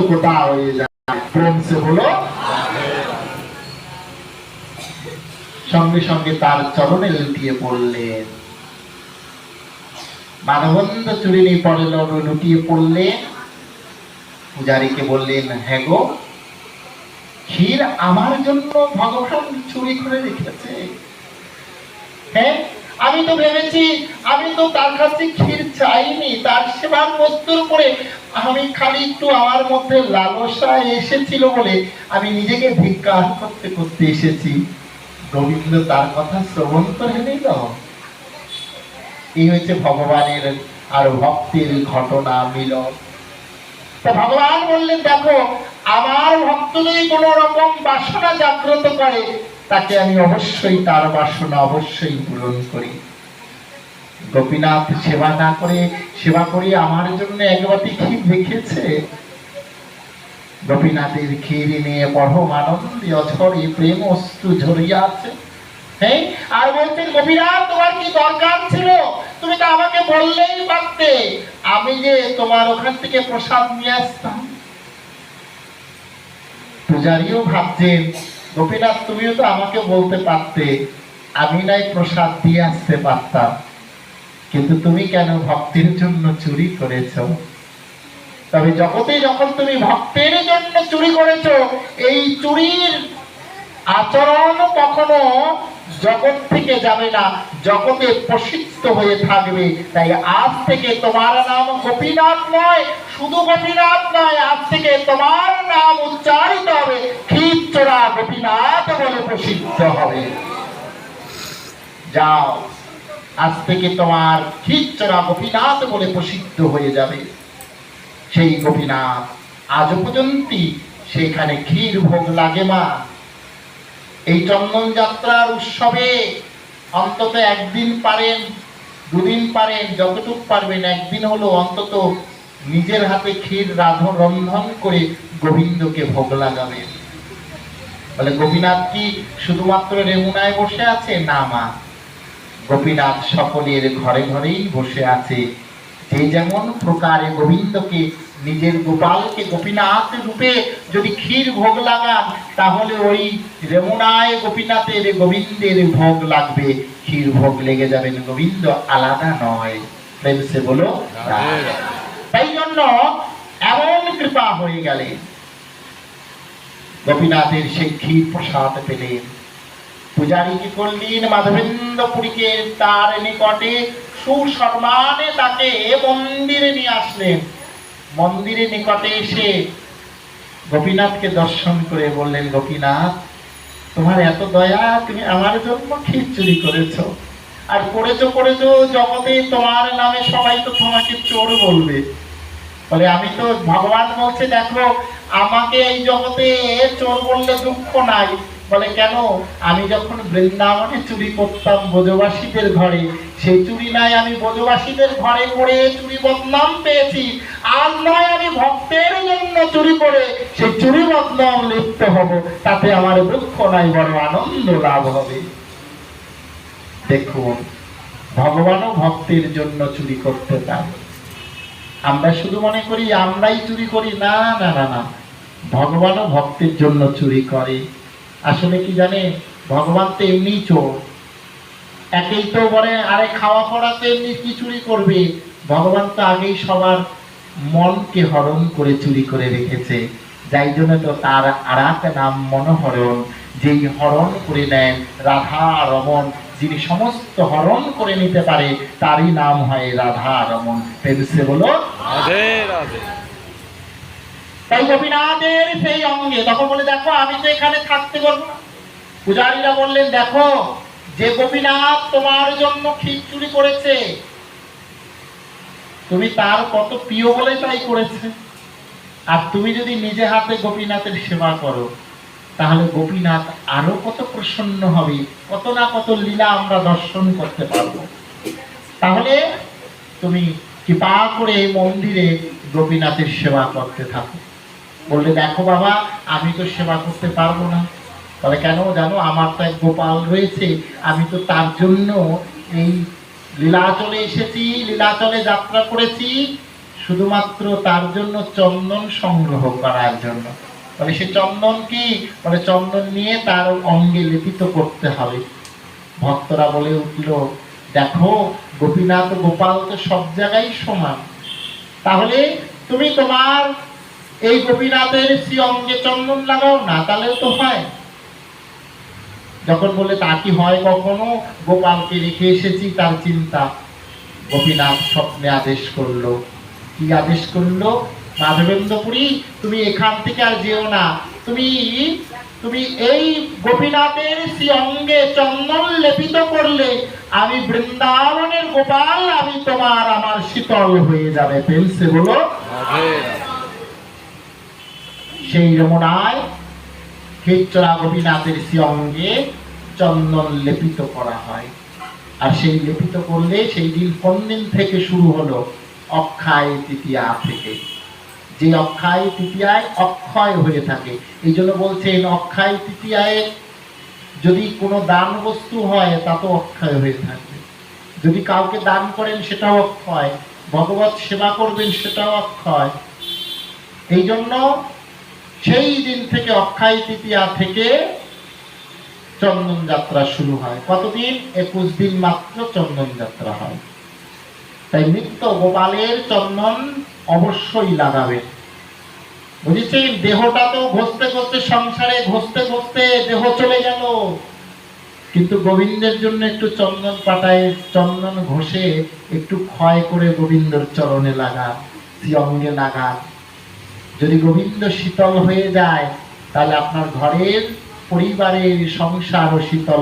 গোটা হয়ে যায়। প্রেম সে বলো। সঙ্গে সঙ্গে তার চরণে লুটিয়ে পড়লেন। মাধবেন্দ্র চুরিনি পরে লুটিয়ে পড়লেন। পূজারীকে বললেন, হ্যাঁ গো, ক্ষীর আমার জন্য ভগবান চুরি করে রেখেছে। হ্যাঁ, আমি তো ভেবেছি, আমি তো তার কাছে ক্ষীর চাইনি, তার সেবার বস্তুর উপরে আমি খালি একটু আমার মধ্যে লালসা এসেছিল বলে আমি নিজেকে ধিক্কার করতে করতে এসেছি। গোবিন্দ তার কথা শ্রবণ করে নিল। এই হয়েছে ভগবানের আর ভক্তের ঘটনা মিলন। তো ভগবান বললেন, দেখো, আমার ভক্ত যদি কোন রকম বাসনা জাগ্রত করে, তাকে আমি অবশ্যই তার বাসনা অবশ্যই পূরণ করি। গোপীনাথ সেবা না করে, সেবা করে আমার জন্য এক বাটি ক্ষীর রেখেছে। গোপীনাথের ক্ষীর নিয়ে পরম আনন্দে অঝরে প্রেম অশ্রু ঝরিয়া আছে। হ্যাঁ, আর বলছেন, গোপীনাথ, তোমার কি দরকার ছিল? তুমি তো আমাকে বললেই পারতে, আমি যে তোমার ওখান থেকে প্রসাদ নিয়ে আসতাম। পূজারীও ভাবছেন, গোপীনাথ, তুমিও তো আমাকে বলতে পারতে, আমি নাই প্রসাদ দিয়ে আসতে পারতাম, কিন্তু তুমি কেন ভক্তের জন্য চুরি করেছ? তবে জগতে যখন তুমি ভক্তের জন্য চুরি করেছ, এই চুরির আচরণ কখনো জগৎ থেকে যাবে না, জগতে প্রসিদ্ধ হয়ে থাকবে। তাই আজ থেকে তোমার নাম গোপীনাথ নয়, শুধু গোপীনাথ নয়, আজ থেকে তোমার নাম উচ্চারিত হবে ক্ষীরচোরা গোপীনাথ বলে প্রসিদ্ধ হবে। যাও, আজ থেকে তোমার ক্ষীরচোরা গোপীনাথ বলে প্রসিদ্ধ হয়ে যাবে। সেই গোপীনাথ আজ পর্যন্ত সেখানে ক্ষীর ভোগ লাগে। মা, এই চন্দন যাত্রার উৎসবে অন্তত একদিন পারেন, দুদিন পারেন, যতটুকু পারবেন, একদিন হলো অন্তত নিজের হাতে ক্ষীর রন্ধন করে গোবিন্দকে ভোগ লাগাবেন। বলে, গোপীনাথ কি শুধুমাত্র রেমুনায় বসে আছে? না মা, গোপীনাথ সকলের ঘরে ঘরেই বসে আছে। যে যেমন প্রকারে গোবিন্দকে, নিজের গোপালকে গোপীনাথ রূপে যদি ক্ষীর ভোগ লাগান, তাহলে ওই রেমুনায় গোপীনাথের গোবিন্দের ভোগ লাগবে, ক্ষীর ভোগ লেগে যাবেন। গোবিন্দ আলাদা নয়। প্রেম সে বলো। তাই জন্য এমন কৃপা হয়ে গেলে গোপীনাথের সেই ক্ষীর প্রসাদ পেলেন। পূজারী কি করলেন? মাধবেন্দ্রপুরীকে তার নিকটে সুসম্মানে তাকে মন্দিরে নিয়ে আসলেন। মন্দিরে নিকটে এসে গোপীনাথকে দর্শন করে বললেন, গোপীনাথ, তোমার এত দয়া, তুমি আমার জন্য ক্ষীর চুরি করেছো, আর করেছো জগতে তোমার নামে সবাই তো তোমাকে চোর বলবে। বলে, আমি তো, ভগবান বলছে, দেখো, আমাকে এই জগতে চোর বললে দুঃখ নাই। বলে, কেন? আমি যখন বৃন্দাবনে চুরি করতাম ব্রজবাসীদের ঘরে, সেই চুরি নাই আমি ব্রজবাসীদের ঘরে করে চুরি বদনাম পেয়েছি। আর নয় আমি ভক্তের জন্য চুরি করে সেই চুরি বদনাম লিপ্ত হব, তাতে আমার দুঃখ নাই, বড় আনন্দ লাভ হবে। দেখুন, ভগবানও ভক্তের জন্য চুরি করতে পারে। আমরা শুধু মনে করি আমরাই চুরি করি। না না না না, ভগবানও ভক্তের জন্য চুরি করে। আসলে কি জানে, ভগবান তো এমনি চোর। একেই তো বলে, আরে খাওয়া পড়াতে এমনি কি চুরি করবে? ভগবান তো আগেই সবার মনকে হরণ করে চুরি করে রেখেছে। যাই জন্য তো তার আর একটা নাম মনোহরণ। যেই হরণ করে নেন রাধা রমন, যিনি সমস্ত হরণ করে নিতে পারে, তারই নাম হয় রাধা রমন। পেন্সে বলো রাধে রাধে। তাই গোপীনাথের সেই অঙ্গে তখন বলে, দেখো, আমি তো এখানে থাকতে পারবো না। পূজারীরা বললেন, দেখো, যে গোপীনাথ তোমার জন্য ক্ষীর চুরি করেছে, তুমি তার কত প্রিয় বলে তাই করেছে। আর তুমি যদি নিজে হাতে গোপীনাথের সেবা করো, তাহলে গোপীনাথ আরো কত প্রসন্ন হবে, কত না কত লীলা আমরা দর্শন করতে পারবো। তাহলে তুমি কৃপা করে এই মন্দিরে গোপীনাথের সেবা করতে থাকো। বললে, দেখো বাবা, আমি তো সেবা করতে পারবো না। বলে, কেন? জানো, আমার তো এক গোপাল রয়েছে, আমি তো তার জন্য এই লীলাচলে এসেছি, লীলাচলে যাত্রা করেছি, শুধুমাত্র তার জন্য চন্দন সংগ্রহ করার জন্য। বলে সে চন্দন কি? বলে চন্দন নিয়ে তার অঙ্গে লেপিত করতে হবে। ভক্তরা বলে উঠল, দেখো গোপীনাথ গোপাল তো সব জায়গায় সমান, তাহলে তুমি তোমার এই গোপীনাথের শ্রী অঙ্গে চন্দন লাগাও না, তাহলে তো হয়। যখন বলে তা কি হয় কখনো, গোপালকে রেখে এসেছি তার চিন্তা। গোপীনাথ স্বপ্নে আদেশ করলো। কি আদেশ করলো? মাধবেন্দ্রপুরী, তুমি এখান থেকে আর যেও না, তুমি তুমি এই গোপীনাথের শ্রী অঙ্গে চন্দন লেপিত করলে আমি বৃন্দাবনের গোপাল, আমি তোমার আমার শীতল হয়ে যাবে। পেলছে বলো। সেই রমনায় ক্ষীরচোরা গোপীনাথের শ্রী অঙ্গে চন্দন লেপিত করা হয়। আর সেই লেপিত করলে সেই দিন কোন দিন থেকে শুরু হলো? অক্ষয় তৃতীয়া থেকে। যে অক্ষয় তৃতীয়ায় অক্ষয় হয়ে থাকে, এই জন্য বলছেন অক্ষয় তৃতীয়ায় যদি কোনো দান বস্তু হয় তা তো অক্ষয় হয়ে থাকবে। যদি কাউকে দান করেন সেটাও অক্ষয়, ভগবত সেবা করবেন সেটাও অক্ষয়। এই জন্য সেই দিন থেকে অক্ষয় তৃতীয়া থেকে চন্দন যাত্রা শুরু হয়। কতদিন? 21 দিন মাত্র চন্দন যাত্রা হয়। তাই নিত্য গোপালের চন্দন অবশ্যই লাগাবেন। বুঝেছেন? দেহটা তো ঘষতে ঘষতে, সংসারে ঘষতে ঘষতে দেহ চলে গেল, কিন্তু গোবিন্দের জন্য একটু চন্দন পাতায় চন্দন ঘষে একটু ক্ষয় করে গোবিন্দর চরণে লাগান, শ্রী অঙ্গে লাগান। যদি গোবিন্দ শীতল হয়ে যায় তাহলে আপনার ঘরের পরিবারের সংসারও শীতল